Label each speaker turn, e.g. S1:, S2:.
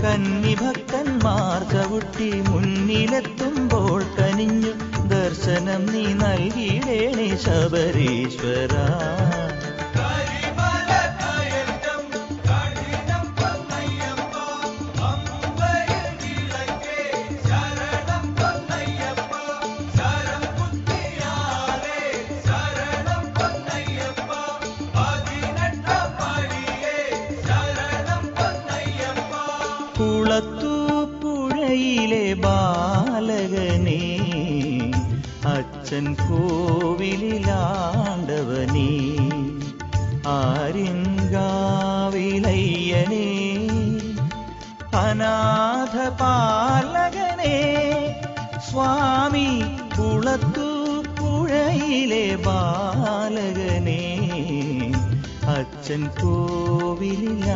S1: കന്നിഭക്തന്മാർ ചവിട്ടി മുന്നിലെത്തുമ്പോൾ കനിഞ്ഞു ദർശനം നീ നൽകിയിടേണേ ശബരീശ്വര. കുളത്തൂപ്പുഴയിലെ ബാലകനേ, അച്ഛൻ കോവിലാണ്ടവനേ, ആര്യങ്കാവിലയ്യനേ, അനാഥ പാലകനേ സ്വാമി. കുളത്തൂപ്പുഴയിലെ ബാലകനേ, അച്ഛൻ കോവിലാണ്ടവനേ.